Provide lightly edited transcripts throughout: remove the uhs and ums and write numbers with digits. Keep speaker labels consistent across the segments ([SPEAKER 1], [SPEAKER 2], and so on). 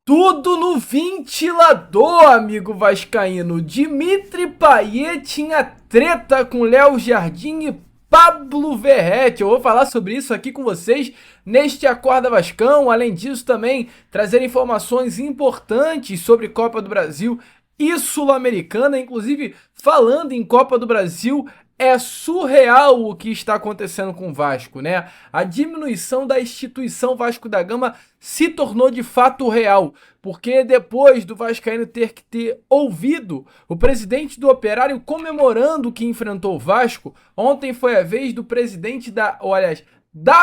[SPEAKER 1] Tudo no ventilador, amigo vascaíno. Dimitri Payet tinha treta com Léo Jardim e Pablo Verratti. Eu vou falar sobre isso aqui com vocês neste Acorda Vascão. Além disso, também trazer informações importantes sobre Copa do Brasil e Sul-Americana. Inclusive, falando em Copa do Brasil, é surreal o que está acontecendo com o Vasco, né? A diminuição da instituição Vasco da Gama se tornou de fato real, porque depois do vascaíno ter que ter ouvido o presidente do Operário comemorando que enfrentou o Vasco, ontem foi a vez do presidente da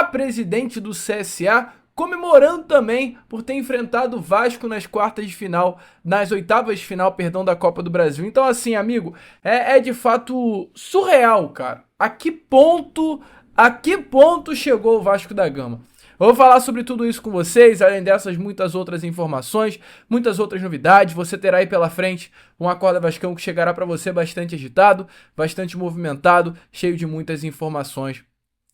[SPEAKER 1] presidente do CSA comemorando também por ter enfrentado o Vasco nas oitavas de final, da Copa do Brasil. Então, assim, amigo, é de fato surreal, cara. A que ponto chegou o Vasco da Gama? Eu vou falar sobre tudo isso com vocês, além dessas muitas outras informações, muitas outras novidades. Você terá aí pela frente um Acorda Vascão que chegará para você bastante agitado, bastante movimentado, cheio de muitas informações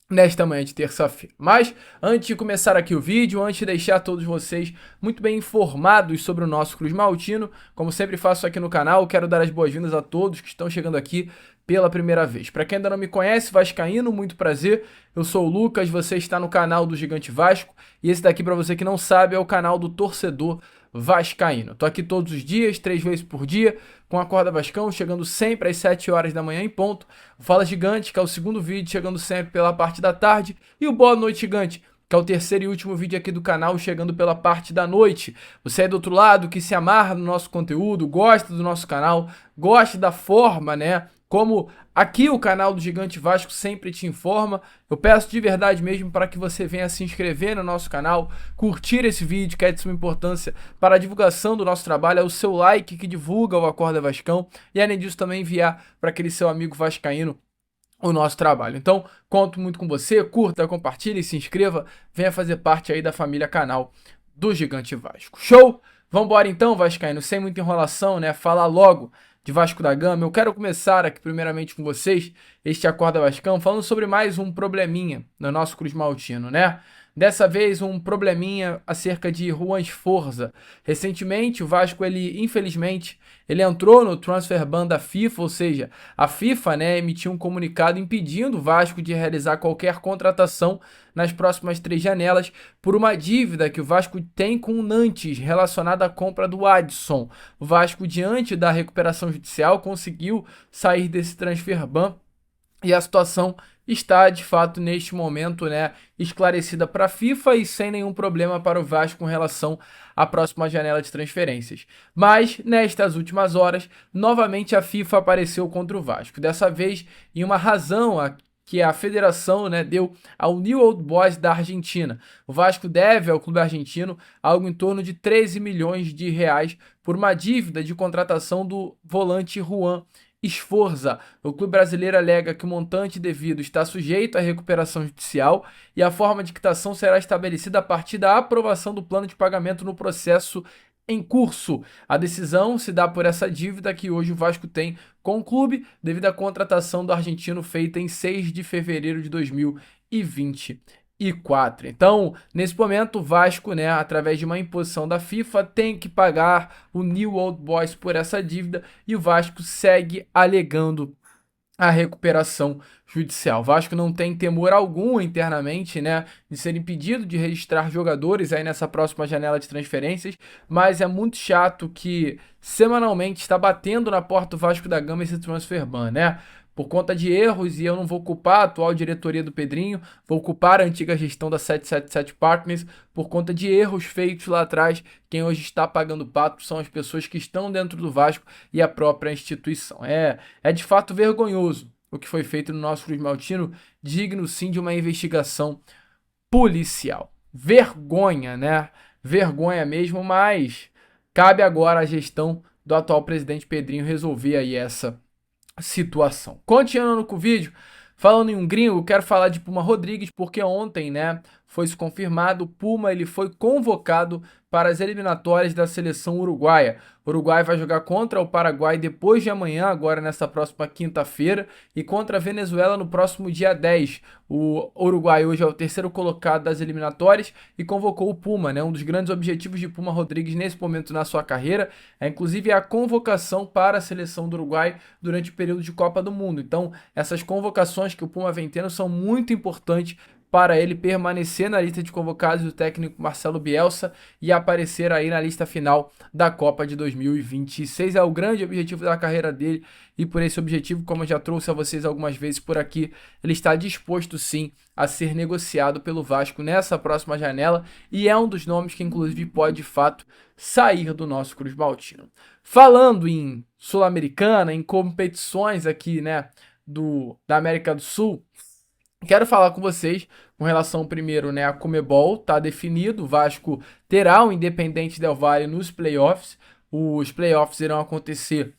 [SPEAKER 1] nesta manhã de terça-feira. Mas, antes de começar aqui o vídeo, antes de deixar todos vocês muito bem informados sobre o nosso Cruz Maltino, como sempre faço aqui no canal, quero dar as boas-vindas a todos que estão chegando aqui pela primeira vez. Para quem ainda não me conhece, vascaíno, muito prazer. Eu sou o Lucas, você está no canal do Gigante Vasco, e esse daqui, para você que não sabe, é o canal do torcedor vascaíno. Tô aqui todos os dias, 3 vezes por dia, com a Acorda Vascão, chegando sempre às 7 horas da manhã em ponto. O Fala Gigante, que é o segundo vídeo, chegando sempre pela parte da tarde. E o Boa Noite Gigante, que é o terceiro e último vídeo aqui do canal, chegando pela parte da noite. Você é do outro lado, que se amarra no nosso conteúdo, gosta do nosso canal, gosta da forma, né? Como aqui o canal do Gigante Vasco sempre te informa, eu peço de verdade mesmo para que você venha se inscrever no nosso canal, curtir esse vídeo, que é de suma importância para a divulgação do nosso trabalho, é o seu like que divulga o Acorda Vascão, e além disso também enviar para aquele seu amigo vascaíno o nosso trabalho. Então, conto muito com você, curta, compartilhe, se inscreva, venha fazer parte aí da família canal do Gigante Vasco. Show? Vambora então, vascaíno, sem muita enrolação, né? Falar logo de Vasco da Gama. Eu quero começar aqui primeiramente com vocês, este Acorda Vascão, falando sobre mais um probleminha no nosso Cruz Maltino, né? Dessa vez um probleminha acerca de Juan Sforza. Recentemente o Vasco, infelizmente, ele entrou no transfer ban da FIFA, ou seja, a FIFA, né, emitiu um comunicado impedindo o Vasco de realizar qualquer contratação nas próximas 3 janelas por uma dívida que o Vasco tem com o Nantes relacionada à compra do Adson. O Vasco, diante da recuperação judicial, conseguiu sair desse transfer ban e a situação está, de fato, neste momento, né, esclarecida para a FIFA e sem nenhum problema para o Vasco com relação à próxima janela de transferências. Mas, nestas últimas horas, novamente a FIFA apareceu contra o Vasco. Dessa vez, em uma razão que a federação, né, deu ao New Old Boys da Argentina. O Vasco deve ao clube argentino algo em torno de 13 milhões de reais por uma dívida de contratação do volante Juan Sforza. O clube brasileiro alega que o montante devido está sujeito à recuperação judicial e a forma de quitação será estabelecida a partir da aprovação do plano de pagamento no processo em curso. A decisão se dá por essa dívida que hoje o Vasco tem com o clube devido à contratação do argentino feita em 6 de fevereiro de 2024. Então, nesse momento, o Vasco, né, através de uma imposição da FIFA, tem que pagar o New Old Boys por essa dívida e o Vasco segue alegando a recuperação judicial. O Vasco não tem temor algum internamente, né, de ser impedido de registrar jogadores aí nessa próxima janela de transferências, mas é muito chato que semanalmente está batendo na porta do Vasco da Gama esse transfer ban, né? Por conta de erros, e eu não vou culpar a atual diretoria do Pedrinho, vou culpar a antiga gestão da 777 Partners, por conta de erros feitos lá atrás. Quem hoje está pagando o pato são as pessoas que estão dentro do Vasco e a própria instituição. É de fato vergonhoso o que foi feito no nosso Cruz Maltino, digno sim de uma investigação policial. Vergonha, né? Vergonha mesmo, mas cabe agora à gestão do atual presidente Pedrinho resolver aí essa situação. Continuando com o vídeo, falando em um gringo, quero falar de Puma Rodrigues, porque ontem, né, foi confirmado, o Puma ele foi convocado para as eliminatórias da seleção uruguaia. O Uruguai vai jogar contra o Paraguai depois de amanhã, agora nessa próxima quinta-feira, e contra a Venezuela no próximo dia 10. O Uruguai hoje é o terceiro colocado das eliminatórias e convocou o Puma, né? Um dos grandes objetivos de Puma Rodrigues nesse momento na sua carreira é inclusive a convocação para a seleção do Uruguai durante o período de Copa do Mundo. Então, essas convocações que o Puma vem tendo são muito importantes para ele permanecer na lista de convocados do técnico Marcelo Bielsa e aparecer aí na lista final da Copa de 2026. É o grande objetivo da carreira dele e por esse objetivo, como eu já trouxe a vocês algumas vezes por aqui, ele está disposto sim a ser negociado pelo Vasco nessa próxima janela e é um dos nomes que inclusive pode de fato sair do nosso Cruz Maltino. Falando em Sul-Americana, em competições aqui, né, da América do Sul, quero falar com vocês com relação primeiro, né, a Conmebol. Tá definido, o Vasco terá o Independente Del Valle nos playoffs. Os playoffs irão acontecer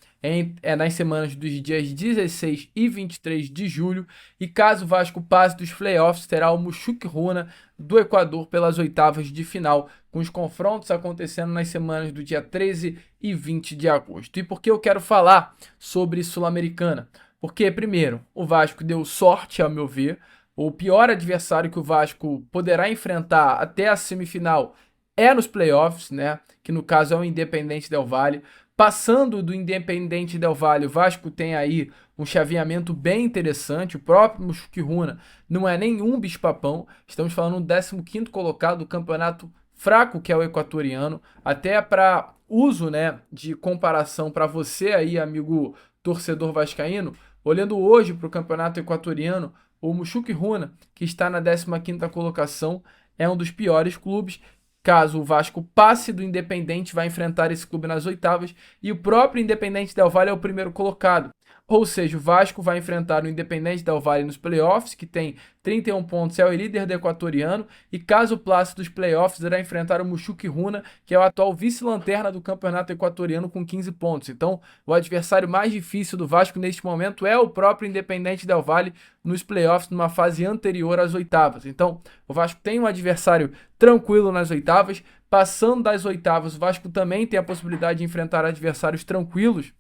[SPEAKER 1] nas semanas dos dias 16 e 23 de julho. E caso o Vasco passe dos playoffs, terá o Mushuc Runa do Equador pelas oitavas de final, com os confrontos acontecendo nas semanas do dia 13 e 20 de agosto. E por que eu quero falar sobre Sul-Americana? Porque, primeiro, o Vasco deu sorte, ao meu ver. O pior adversário que o Vasco poderá enfrentar até a semifinal é nos playoffs, né? Que no caso é o Independente Del Valle. Passando do Independente Del Valle, o Vasco tem aí um chaveamento bem interessante. O próprio Mushuc Runa não é nenhum bicho-papão. Estamos falando do 15º colocado do campeonato fraco, que é o equatoriano. Até para uso, né, de comparação para você aí, amigo torcedor vascaíno, olhando hoje para o campeonato equatoriano, o Mushuc Runa, que está na 15ª colocação, é um dos piores clubes. Caso o Vasco passe do Independente, vai enfrentar esse clube nas oitavas, e o próprio Independente Del Valle é o primeiro colocado. Ou seja, o Vasco vai enfrentar o Independente Del Valle nos playoffs, que tem 31 pontos, é o líder do equatoriano, e caso passe dos playoffs, irá enfrentar o Mushuc Runa, que é o atual vice-lanterna do campeonato equatoriano com 15 pontos. Então, o adversário mais difícil do Vasco neste momento é o próprio Independente Del Valle nos playoffs, numa fase anterior às oitavas. Então, o Vasco tem um adversário tranquilo nas oitavas. Passando das oitavas, o Vasco também tem a possibilidade de enfrentar adversários tranquilos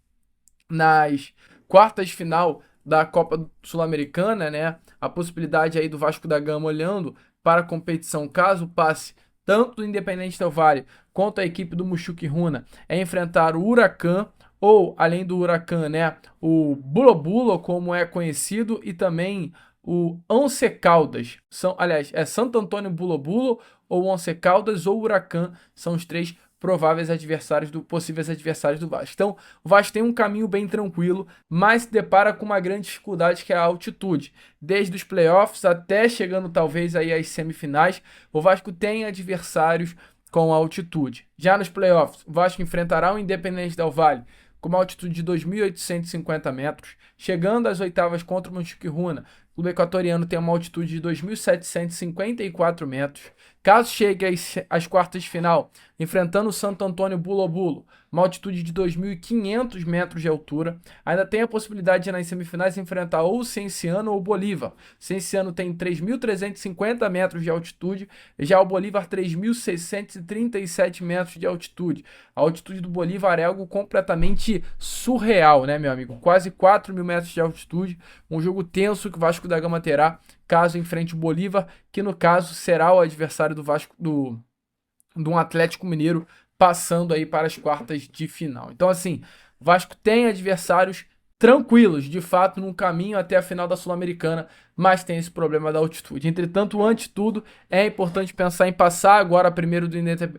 [SPEAKER 1] nas quartas de final da Copa Sul-Americana, né? A possibilidade aí do Vasco da Gama olhando para a competição, caso passe tanto do Independente Del Valle quanto a equipe do Mushuc Runa, é enfrentar o Huracan, ou além do Huracan, né, o Bula Bula, como é conhecido, e também o Once Caldas. Aliás, é Santo Antônio Bula Bula, ou Once Caldas, ou Huracan, são os três possíveis adversários do Vasco. Então, o Vasco tem um caminho bem tranquilo, mas se depara com uma grande dificuldade, que é a altitude. Desde os playoffs até chegando talvez aí às semifinais, o Vasco tem adversários com altitude. Já nos playoffs, o Vasco enfrentará o Independente Del Valle com uma altitude de 2.850 metros, chegando às oitavas contra o Mushuc Runa. O clube equatoriano tem uma altitude de 2.754 metros. Caso chegue às quartas de final, enfrentando o Santo Antônio Bula Bula, uma altitude de 2.500 metros de altura, ainda tem a possibilidade de nas semifinais enfrentar ou o Cienciano ou o Bolívar. O Cienciano tem 3.350 metros de altitude, já o Bolívar 3.637 metros de altitude. A altitude do Bolívar é algo completamente surreal, né, meu amigo? Quase 4.000 metros de altitude, um jogo tenso que o Vasco da Gama terá caso enfrente o Bolívar, que no caso será o adversário do Vasco, do um Atlético Mineiro, passando aí para as quartas de final. Então, assim, o Vasco tem adversários tranquilos, de fato, no caminho até a final da Sul-Americana, mas tem esse problema da altitude. Entretanto, antes de tudo, é importante pensar em passar agora primeiro do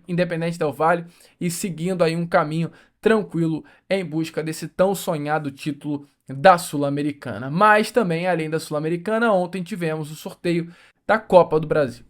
[SPEAKER 1] Independente Del Valle e seguindo aí um caminho tranquilo em busca desse tão sonhado título da Sul-Americana. Mas também, além da Sul-Americana, ontem tivemos o sorteio da Copa do Brasil.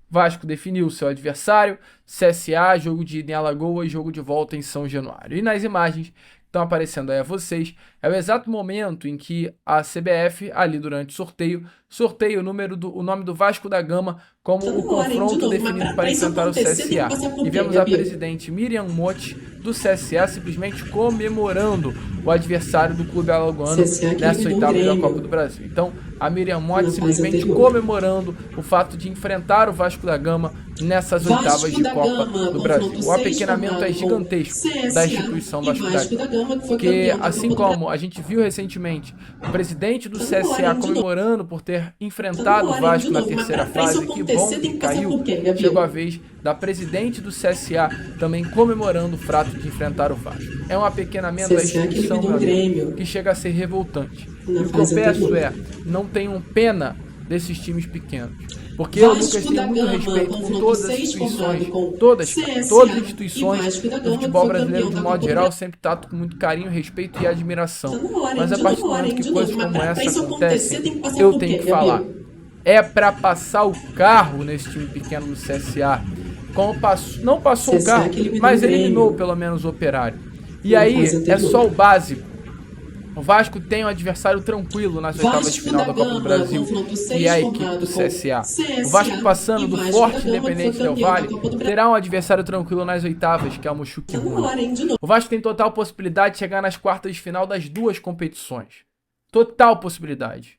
[SPEAKER 1] Vasco definiu seu adversário, CSA, jogo de ida em Alagoas, jogo de volta em São Januário. E nas imagens que estão aparecendo aí a vocês, é o exato momento em que a CBF, ali durante o sorteio, sorteia o nome do Vasco da Gama como o confronto definido para enfrentar o CSA. E vemos a presidente Miriam Motti do CSA simplesmente comemorando o adversário do clube alagoano nessa oitava da Copa do Brasil. Então, a Miriam Motti simplesmente comemorando o fato de enfrentar o Vasco da Gama nessas oitavas de Copa do Brasil. O apequenamento é gigantesco da instituição Vasco da Gama, porque assim como a gente viu recentemente o presidente do CSA comemorando por ter enfrentado o Vasco na terceira fase, que bom que caiu, chegou a vez da presidente do CSA também comemorando o fato de enfrentar o Vasco. É um apequenamento da instituição, meu amigo, que chega a ser revoltante. E o que eu peço é, não tenham pena desses times pequenos. Porque o Lucas tem muito respeito por todas as instituições, todas as instituições do futebol brasileiro de modo geral, sempre trato com muito carinho, respeito e admiração. Mas a partir do momento que coisas como essa acontecem, eu tenho que falar. É para passar o carro nesse time pequeno do CSA. Não passou o carro, mas eliminou pelo menos o Operário. E aí é só o básico. O Vasco tem um adversário tranquilo nas oitavas de final da Copa do Brasil, e é a equipe do CSA. O Vasco, passando do forte Independente Del Valle, terá um adversário tranquilo nas oitavas, que é o Mochuque Rune. O Vasco tem total possibilidade de chegar nas quartas de final das duas competições. Total possibilidade.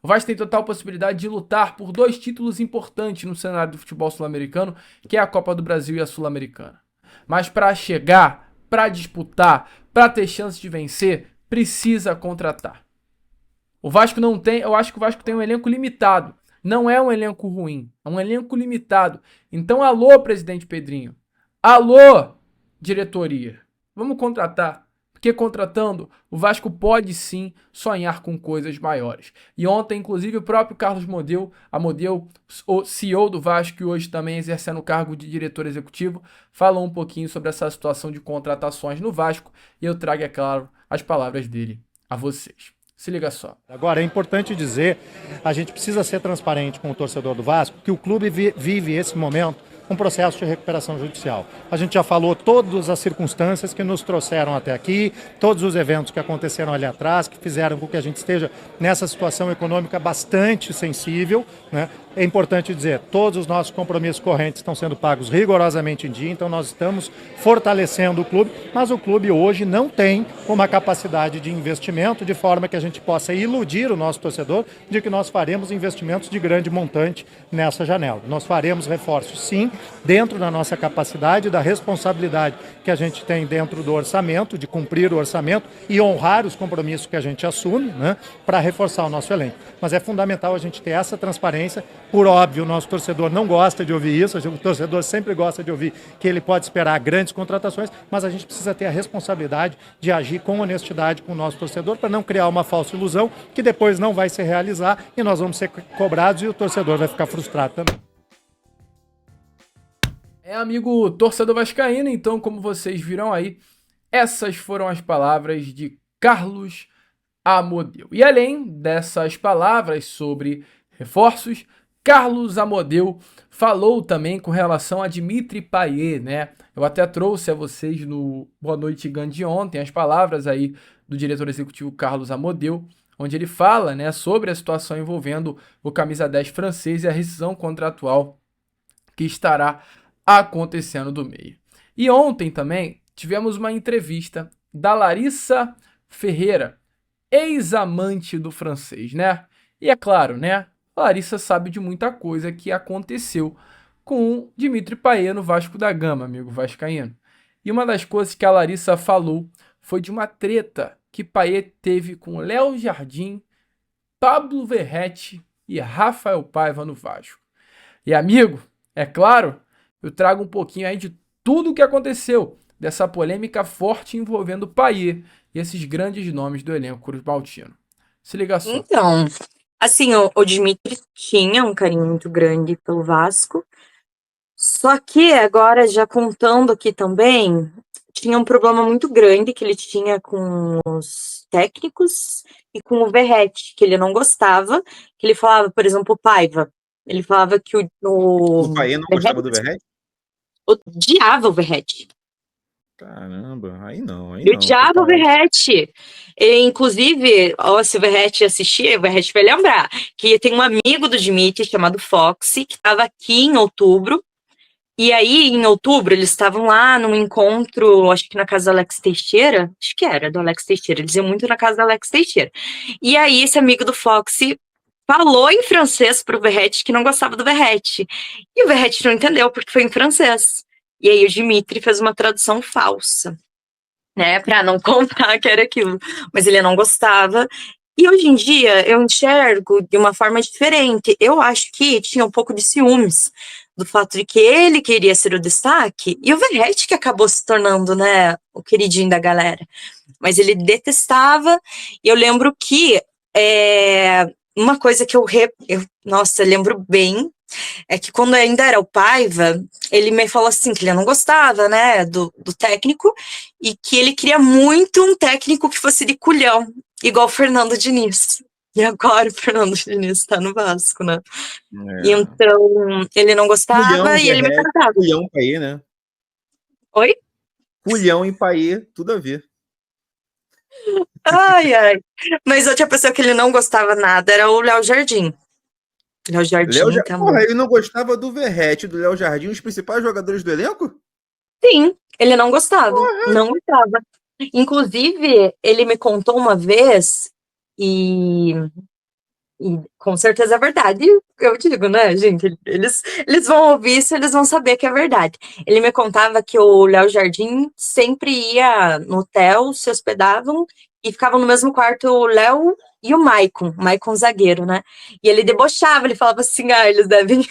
[SPEAKER 1] O Vasco tem total possibilidade de lutar por dois títulos importantes no cenário do futebol sul-americano, que é a Copa do Brasil e a Sul-Americana. Mas para chegar, para disputar, para ter chance de vencer, precisa contratar. O Vasco não tem, eu acho que o Vasco tem um elenco limitado. Não é um elenco ruim, é um elenco limitado. Então, alô, presidente Pedrinho. Alô, diretoria. Vamos contratar. Porque contratando, o Vasco pode sim sonhar com coisas maiores. E ontem, inclusive, o próprio Carlos Modeu, o CEO do Vasco, e hoje também exercendo o cargo de diretor executivo, falou um pouquinho sobre essa situação de contratações no Vasco. E eu trago, é claro, as palavras dele a vocês. Se liga só.
[SPEAKER 2] Agora, é importante dizer, a gente precisa ser transparente com o torcedor do Vasco, que o clube vive esse momento um processo de recuperação judicial. A gente já falou todas as circunstâncias que nos trouxeram até aqui, todos os eventos que aconteceram ali atrás, que fizeram com que a gente esteja nessa situação econômica bastante sensível, né? É importante dizer, todos os nossos compromissos correntes estão sendo pagos rigorosamente em dia, então nós estamos fortalecendo o clube, mas o clube hoje não tem uma capacidade de investimento de forma que a gente possa iludir o nosso torcedor de que nós faremos investimentos de grande montante nessa janela. Nós faremos reforços, sim, dentro da nossa capacidade, da responsabilidade que a gente tem dentro do orçamento, de cumprir o orçamento e honrar os compromissos que a gente assume, né, para reforçar o nosso elenco. Mas é fundamental a gente ter essa transparência. Por óbvio, o nosso torcedor não gosta de ouvir isso, o torcedor sempre gosta de ouvir que ele pode esperar grandes contratações, mas a gente precisa ter a responsabilidade de agir com honestidade com o nosso torcedor para não criar uma falsa ilusão que depois não vai se realizar e nós vamos ser cobrados e o torcedor vai ficar frustrado também.
[SPEAKER 1] Amigo torcedor vascaíno, então, como vocês viram aí, essas foram as palavras de Carlos Amodeu. E além dessas palavras sobre reforços, Carlos Amodeu falou também com relação a Dimitri Payet, né? Eu até trouxe a vocês no Boa Noite Gandhi de ontem as palavras aí do diretor executivo Carlos Amodeu, onde ele fala, né, sobre a situação envolvendo o camisa 10 francês e a rescisão contratual que estará acontecendo do meio. E ontem também tivemos uma entrevista da Larissa Ferreira, ex-amante do francês, né? E é claro, né? A Larissa sabe de muita coisa que aconteceu com o Dimitri Payet no Vasco da Gama, amigo vascaíno. E uma das coisas que a Larissa falou foi de uma treta que Payet teve com Léo Jardim, Pablo Verratti e Rafael Paiva no Vasco. E amigo, é claro, eu trago um pouquinho aí de tudo o que aconteceu, dessa polêmica forte envolvendo Payet e esses grandes nomes do elenco cruzmaltino. Se liga só.
[SPEAKER 3] Então, assim, o Dimitri tinha um carinho muito grande pelo Vasco, só que agora, já contando aqui também, tinha um problema muito grande que ele tinha com os técnicos e com o Verratti, que ele não gostava, que ele falava, por exemplo, o Paiva, ele falava que
[SPEAKER 4] o Payet não gostava do Verratti?
[SPEAKER 3] Odiava o Verratti.
[SPEAKER 4] Caramba, aí não, aí
[SPEAKER 3] Eu
[SPEAKER 4] não.
[SPEAKER 3] odiava o Verratti. E, inclusive, ó, se o Verratti assistir, o Verratti vai lembrar que tem um amigo do Dimitri chamado Foxy, que estava aqui em outubro. E aí, em outubro, eles estavam lá num encontro, acho que na casa do Alex Teixeira. Acho que era do Alex Teixeira. Eles iam muito na casa do Alex Teixeira. E aí, esse amigo do Foxy falou em francês pro Verratti que não gostava do Verratti. E o Verratti não entendeu porque foi em francês. E aí, o Dimitri fez uma tradução falsa, né, para não contar que era aquilo, mas ele não gostava. E hoje em dia eu enxergo de uma forma diferente. Eu acho que tinha um pouco de ciúmes do fato de que ele queria ser o destaque e o Verratti que acabou se tornando, né, o queridinho da galera. Mas ele detestava. E eu lembro que uma coisa que nossa, eu lembro bem é que quando ainda era o Paiva, ele me falou assim que ele não gostava, né, do técnico e que ele queria muito um técnico que fosse de culhão, igual o Fernando Diniz. E agora o Fernando Diniz tá no Vasco, né? E então, ele não gostava e ele me tratava.
[SPEAKER 4] Culhão em Paê, né?
[SPEAKER 3] Oi?
[SPEAKER 4] Culhão em Paê, tudo a ver.
[SPEAKER 3] Ai, ai. Mas outra pessoa que ele não gostava nada era o Léo Jardim. Léo Jardim tá
[SPEAKER 4] Porra, ele não gostava do Verratti, do Léo Jardim, os principais jogadores do elenco?
[SPEAKER 3] Sim, ele não gostava. Porra. Não gostava. Inclusive, ele me contou uma vez, e com certeza é verdade, eu digo, né, gente? Eles vão ouvir isso, eles vão saber que é verdade. Ele me contava que o Léo Jardim sempre ia no hotel, se hospedavam e ficavam no mesmo quarto o Léo e o Maicon zagueiro, né? E ele debochava, ele falava assim, eles devem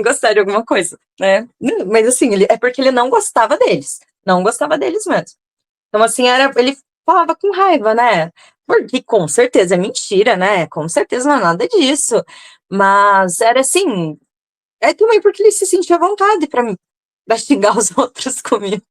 [SPEAKER 3] gostar de alguma coisa, né? Mas assim, é porque ele não gostava deles mesmo. Então, assim, ele falava com raiva, né? Porque com certeza é mentira, né? Com certeza não é nada disso. Mas era assim, também porque ele se sentia à vontade pra xingar os outros comigo.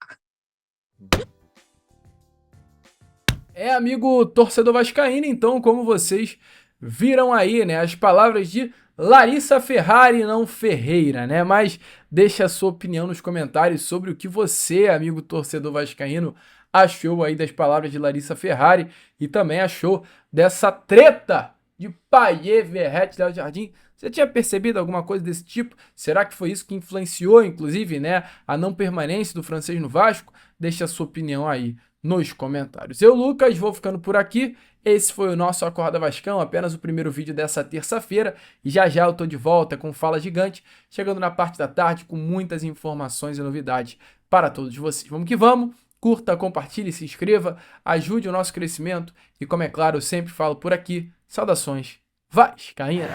[SPEAKER 1] Amigo torcedor vascaíno, então, como vocês viram aí, né, as palavras de Larissa Ferrari, não Ferreira, né, mas deixa a sua opinião nos comentários sobre o que você, amigo torcedor vascaíno, achou aí das palavras de Larissa Ferrari e também achou dessa treta de Payet, Verratti, Léo Jardim. Você tinha percebido alguma coisa desse tipo? Será que foi isso que influenciou, inclusive, né, a não permanência do francês no Vasco? Deixa a sua opinião aí nos comentários. Eu, Lucas, vou ficando por aqui. Esse foi o nosso Acorda Vascão, apenas o primeiro vídeo dessa terça-feira. E já já eu tô de volta com Fala Gigante, chegando na parte da tarde com muitas informações e novidades para todos vocês. Vamos que vamos! Curta, compartilhe, se inscreva, ajude o nosso crescimento. E como é claro, eu sempre falo por aqui, saudações vascaínas!